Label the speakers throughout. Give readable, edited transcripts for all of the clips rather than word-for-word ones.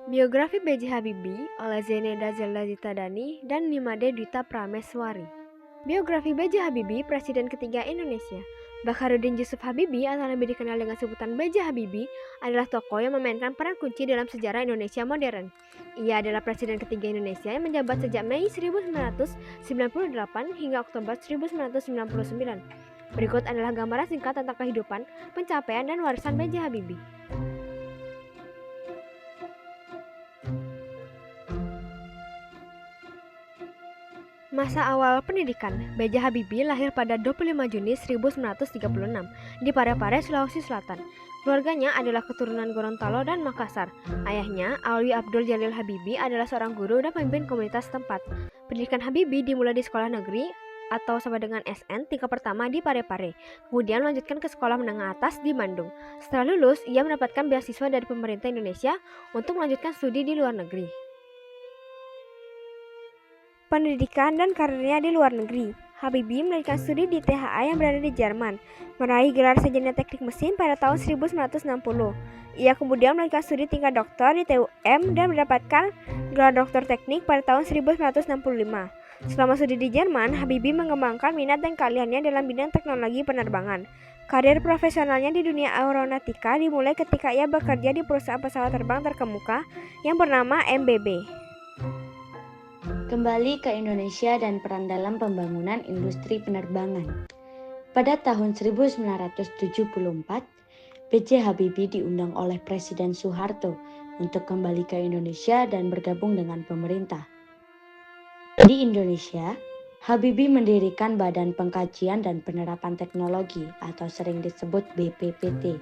Speaker 1: Biografi B.J. Habibie oleh Zeneda Zelazitadani dan Nimade Dita Prameswari. Biografi B.J. Habibie, Presiden ketiga Indonesia. Bakharudin Yusuf Habibie atau lebih dikenal dengan sebutan B.J. Habibie adalah tokoh yang memainkan peran kunci dalam sejarah Indonesia modern. Ia adalah Presiden ketiga Indonesia yang menjabat sejak Mei 1998 hingga Oktober 1999. Berikut adalah gambaran singkat tentang kehidupan, pencapaian, dan warisan B.J. Habibie. Masa awal pendidikan, B.J. Habibie lahir pada 25 Juni 1936 di Parepare, Sulawesi Selatan. Keluarganya adalah keturunan Gorontalo dan Makassar. Ayahnya, Alwi Abdul Jalil Habibie, adalah seorang guru dan pemimpin komunitas setempat. Pendidikan Habibie dimulai di sekolah negeri atau sama dengan SN tingkat pertama di Parepare, kemudian melanjutkan ke sekolah menengah atas di Bandung. Setelah lulus, ia mendapatkan beasiswa dari pemerintah Indonesia untuk melanjutkan studi di luar negeri. Pendidikan dan karirnya di luar negeri. Habibie melanjutkan studi di THA yang berada di Jerman, meraih gelar sarjana teknik mesin pada tahun 1960. Ia kemudian melanjutkan studi tingkat doktor di TUM dan mendapatkan gelar doktor teknik pada tahun 1965. Selama studi di Jerman, Habibie mengembangkan minat dan keahliannya dalam bidang teknologi penerbangan. Karir profesionalnya di dunia aeronautika dimulai ketika ia bekerja di perusahaan pesawat terbang terkemuka yang bernama MBB.
Speaker 2: Kembali ke Indonesia dan peran dalam pembangunan industri penerbangan. Pada tahun 1974, B.J. Habibie diundang oleh Presiden Soeharto untuk kembali ke Indonesia dan bergabung dengan pemerintah. Di Indonesia, Habibie mendirikan Badan Pengkajian dan Penerapan Teknologi atau sering disebut BPPT,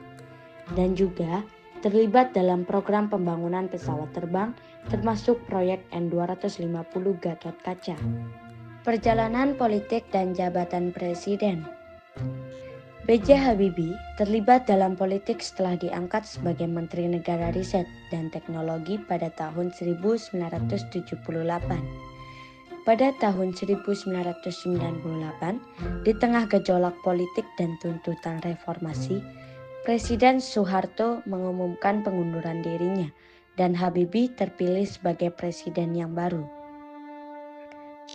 Speaker 2: dan juga terlibat dalam program pembangunan pesawat terbang termasuk proyek N250 Gatot Kaca. Perjalanan politik dan jabatan presiden. B.J. Habibie terlibat dalam politik setelah diangkat sebagai Menteri Negara Riset dan Teknologi pada tahun 1978. Pada tahun 1998, di tengah gejolak politik dan tuntutan reformasi, Presiden Soeharto mengumumkan pengunduran dirinya dan Habibie terpilih sebagai presiden yang baru.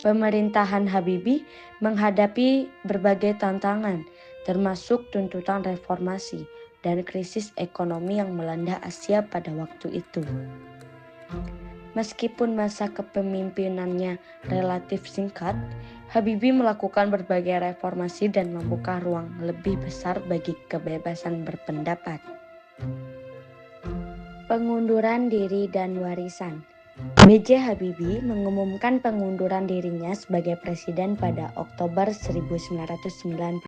Speaker 2: Pemerintahan Habibie menghadapi berbagai tantangan, termasuk tuntutan reformasi dan krisis ekonomi yang melanda Asia pada waktu itu. Meskipun masa kepemimpinannya relatif singkat, Habibie melakukan berbagai reformasi dan membuka ruang lebih besar bagi kebebasan berpendapat. Pengunduran diri dan warisan. B.J. Habibie mengumumkan pengunduran dirinya sebagai presiden pada Oktober 1990.